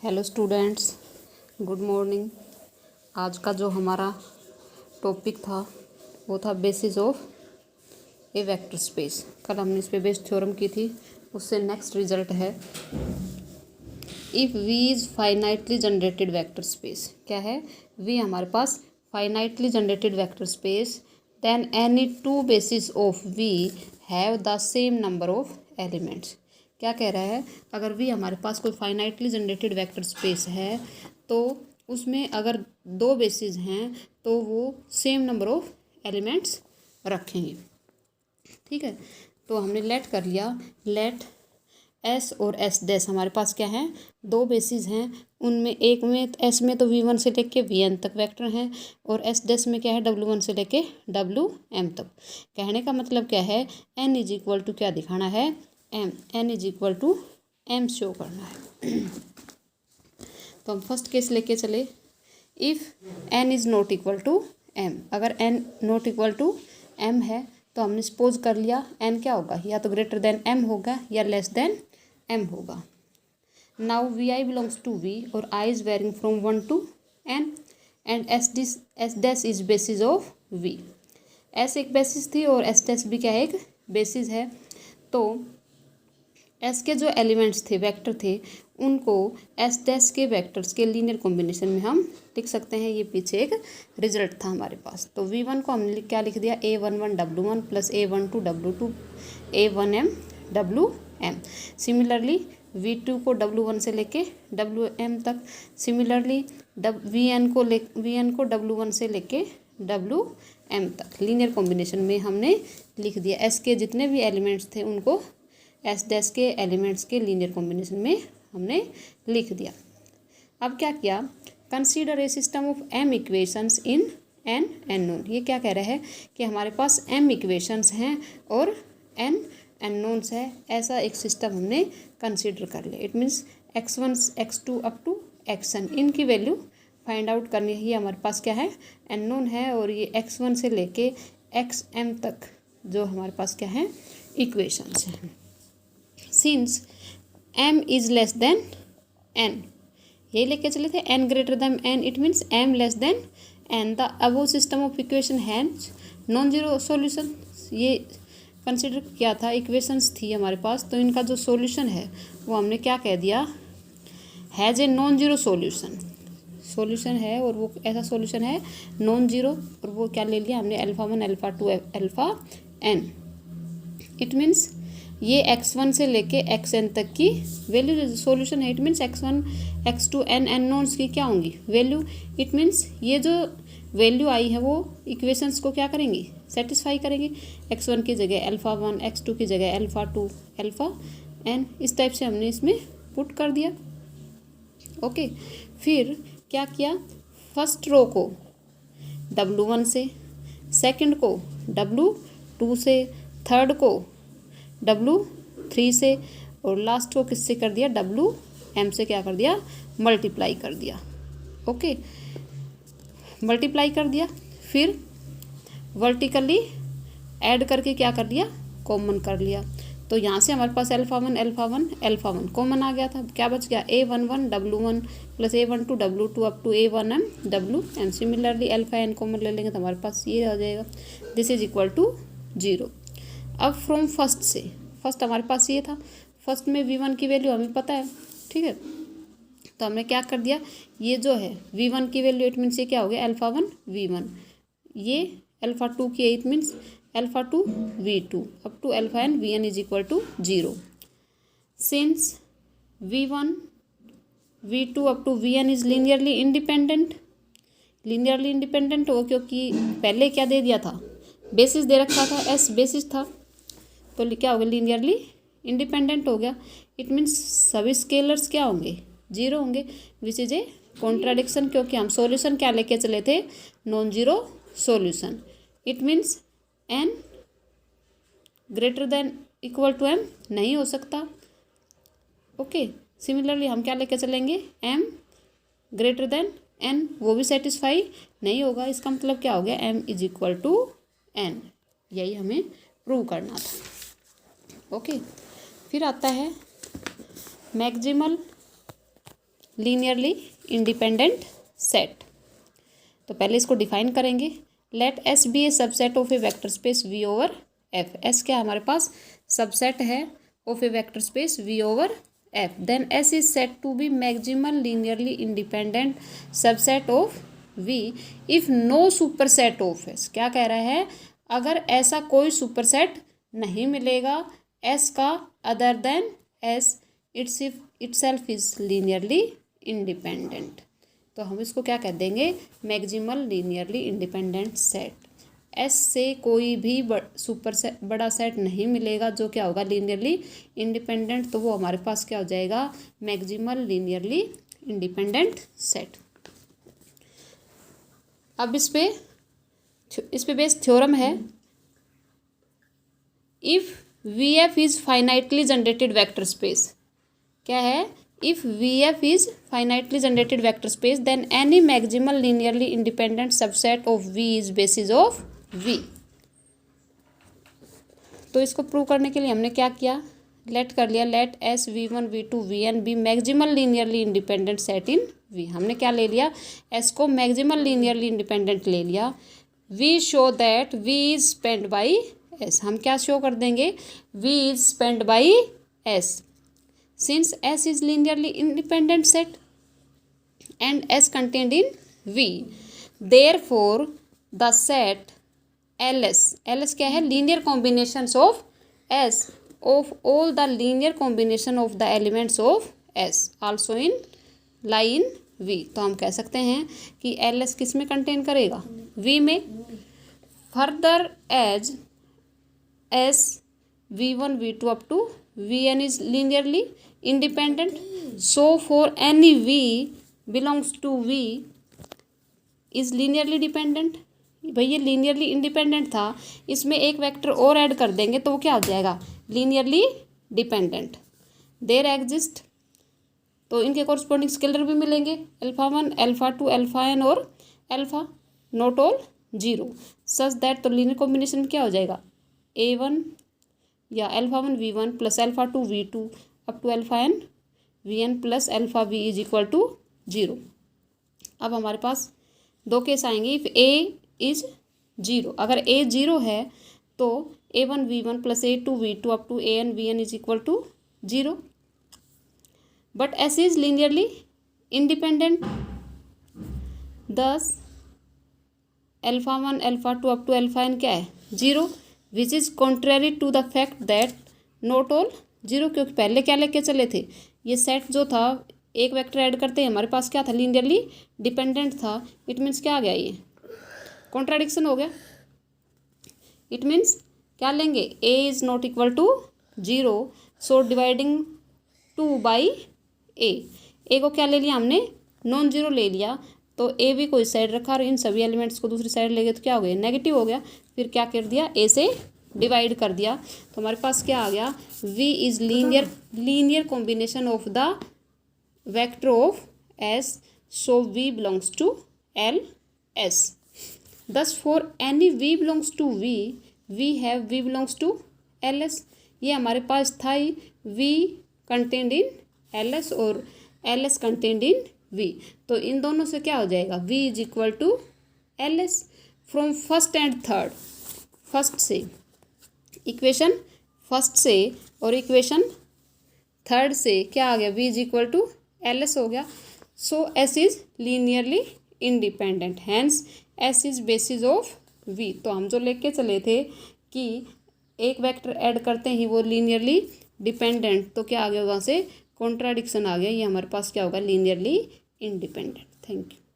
Hello students, good morning. आज का जो हमारा टॉपिक था वो था basis of a vector space. कल हमने इस पे बेस्ड थ्योरम की थी, उससे नेक्स्ट रिजल्ट है if V is finitely generated vector space. क्या है? वी हमारे पास finitely generated vector space, then any two basis of V have the same number of elements. क्या कह रहा है? अगर वी हमारे पास कोई फाइनाइटली जनरेटेड वेक्टर स्पेस है तो उसमें अगर दो बेसिस हैं तो वो सेम नंबर ऑफ एलिमेंट्स रखेंगे। ठीक है, तो हमने लेट कर लिया। लेट एस और एस डैश हमारे पास क्या है? दो बेसिस हैं। उनमें एक में एस में तो V1 से लेके Vn तक वेक्टर हैं और एस डैश में क्या है? W1 से लेके Wm तक। कहने का मतलब क्या है? n इज इक्वल टू क्या दिखाना है? m। n is equal to m show करना है। तो हम फर्स्ट केस लेके चले। If n is not equal to m, अगर n not equal to m है तो हमने सपोज कर लिया n क्या होगा? या तो ग्रेटर देन m होगा या लेस देन m होगा। Now vi belongs to v और i is varying from 1 to n and s dash is basis of v। s एक बेसिस थी और s डैश भी क्या है? एक बेसिस है। तो s के जो एलिमेंट्स थे, वेक्टर थे, उनको s डैश के वेक्टर्स के लीनियर कॉम्बिनेशन में हम लिख सकते हैं। ये पीछे एक रिजल्ट था हमारे पास। तो v1 को हमने क्या लिख दिया? a11 w1 plus a12 w2 a1m wm। Similarly v2 को w1 से लेके wm तक। सिमिलरली vn को w1 से लेके wm तक लीनियर कॉम्बिनेशन में हमने लिख दिया। s के जितने भी एलिमेंट्स थे उनको एस डैश के एलिमेंट्स के लीनियर कॉम्बिनेशन में हमने लिख दिया। अब क्या किया? Consider a system of m equations in n unknown. ये क्या कह रहा है कि हमारे पास m इक्वेशंस हैं और n अननोन्स है। ऐसा एक सिस्टम हमने कंसीडर कर लिया। It means x1 x2 up to xn इनकी वैल्यू फाइंड आउट करनी है। ये हमारे पास क्या है? अननोन है और ये x1 से लेके xm तक जो हमारे पास क्या है? इक्वेशंस हैं। Since m is less than n, यही लेके चले थे n greater then n, it means m less than n। The above system of equation has non zero solution. ये कंसिडर किया था, इक्वेशंस थी हमारे पास, तो इनका जो सॉल्यूशन है वो हमने क्या कह दिया? Has a non zero solution. Solution है और वो ऐसा सॉल्यूशन है नॉन जीरो, और वो क्या ले लिया हमने? α1 α2 αn। इट मीन्स ये x1 से लेके xn तक की वैल्यू सॉल्यूशन है। It means x1 x2 n unknowns की क्या होंगी? वैल्यू। इट मीन्स ये जो वैल्यू आई है वो इक्वेशंस को क्या करेंगी? सेटिस्फाई करेंगी। x1 की जगह α1, x2 की जगह α2 αn, इस टाइप से हमने इसमें पुट कर दिया। ओके, फिर क्या किया? फर्स्ट रो को W1 से, सेकंड को W2 से, थर्ड को W3 से और लास्ट को किससे कर दिया? Wm से क्या कर दिया? मल्टीप्लाई कर दिया। ओके, मल्टीप्लाई कर दिया। फिर वर्टिकली ऐड करके क्या कर लिया? कॉमन कर लिया। तो यहाँ से हमारे पास α1 कॉमन आ गया था। क्या बच गया? a11 w1 plus a12 w2 up to a1m wm। Similarly n common ले लेंगे तो हमारे पास ये आ जाएगा, दिस इज इक्वल टू 0। अब फ्रॉम फर्स्ट से, फर्स्ट हमारे पास ये था, फर्स्ट में v1 की वैल्यू हमें पता है। ठीक है, तो हमने क्या कर दिया? ये जो है v1 की वैल्यू, इट मीन्स ये क्या हो गया? α1 v1, ये α2 की, it means α2 v2 up to αn vn is equal to 0। Since v1 v2 up to vn is linearly independent, linearly independent हो, क्योंकि पहले क्या दे दिया था? बेसिस दे रखा था, s बेसिस था, तो क्या हो गया? लीनियरली इंडिपेंडेंट हो गया। इट मीन्स सभी स्केलर्स क्या होंगे? 0 होंगे, विच इज ए कॉन्ट्राडिक्शन, क्योंकि हम सॉल्यूशन क्या लेके चले थे? Non zero solution. It means n greater than equal to m नहीं हो सकता। ओके, सिमिलरली हम क्या लेके चलेंगे? m ग्रेटर देन n, वो भी सेटिस्फाई नहीं होगा। इसका मतलब क्या हो गया? m is equal to n। यही हमें प्रूव करना था। ओके, फिर आता है मैक्सिमल लीनियरली इंडिपेंडेंट सेट। तो पहले इसको डिफाइन करेंगे। Let S be a subset of a vector space V over F. S क्या हमारे पास सबसेट है of a vector space V over F. Then S is said to be maximal linearly independent subset of V if no superset of S. क्या कह रहा है, अगर ऐसा कोई सुपरसेट नहीं मिलेगा एस का other than S itself is linearly independent. तो हम इसको क्या कह देंगे, maximal linearly independent set. S से कोई भी सुपर सेट बड़ा सेट नहीं मिलेगा जो क्या होगा लीनियरली इंडिपेंडेंट, तो वो हमारे पास क्या हो जाएगा, मैक्सिमल लीनियरली इंडिपेंडेंट सेट। अब इस पे बेस थ्योरम है, if V F is finitely generated vector space. क्या है, if VF is finitely generated vector space then any maximal linearly independent subset of V is basis of V। तो इसको prove करने के लिए हमने क्या किया, लेट कर लिया, late S V1 V2 Vn be maximal linearly independent set in V। हमने क्या ले लिया, S को मैक्सिमल लीनियरली इंडिपेंडेंट ले लिया। V show that V is spanned by S। हम क्या शो कर देंगे, V is spanned by S since S is linearly independent set and S contained in V, therefore the set LS क्या है, linear combinations of S of all the linear combination of the elements of S also in lie in V। तो हम कह सकते हैं कि LS किस में कंटेन करेगा, V में। Further as S V1 V2 up to Vn is linearly independent, so for any V belongs to V is linearly dependent। भाई ये लीनियरली इंडिपेंडेंट था, इसमें एक वेक्टर और ऐड कर देंगे तो वो क्या हो जाएगा, लीनियरली डिपेंडेंट। देयर एग्जिस्ट, तो इनके कॉरस्पॉन्डिंग स्केलर भी मिलेंगे, अल्फा 1 अल्फा 2 अल्फा n और alpha not all 0 such that, तो लीनियर कॉम्बिनेशन क्या हो जाएगा, A1 या alpha 1 V1 plus alpha 2 V2 up to alpha n Vn plus alpha V is equal to 0। अब हमारे पास दो केस आएंगे, इफ A इज 0, अगर A 0 है तो A1 V1 plus A2 V2 up to AN Vn is equal to 0, but S is linearly independent, thus alpha 1 alpha 2 to to alpha n क्या है 0, which is contrary to the fact that not all 0, क्योंकि पहले क्या लेके चले थे, ये set जो था एक वेक्टर ऐड करते हैं हमारे पास क्या था, लीनियरली डिपेंडेंट था। इट मीन्स क्या आ गया, ये कॉन्ट्राडिक्शन हो गया। इट मीन्स क्या लेंगे, A is not equal to 0, so dividing 2 by A को क्या ले लिया हमने, नॉन जीरो ले लिया, तो A भी को इस साइड रखा और इन सभी एलिमेंट्स को दूसरी साइड ले गए तो क्या हो गया, नेगेटिव हो गया। फिर क्या कर दिया, A से डिवाइड कर दिया, तो हमारे पास क्या आ गया, V is linear combination of the vector of S, so V belongs to LS। Thus for any V belongs to V, we have V belongs to LS। ये हमारे पास था ही V कंटेंड इन LS और LS contained in V, तो इन दोनों से क्या हो जाएगा, V is equal to LS। From first and third, first से इक्वेशन फर्स्ट से और इक्वेशन थर्ड से क्या आ गया, V is equal to LS हो गया। So S is linearly independent, hence S is basis of V। तो हम जो लेके चले थे कि एक वेक्टर ऐड करते ही वो लीनियरली डिपेंडेंट, तो क्या आ गया, वहाँ से कॉन्ट्राडिक्शन आ गया, ये हमारे पास क्या होगा, लीनियरली इंडिपेंडेंट। Thank you.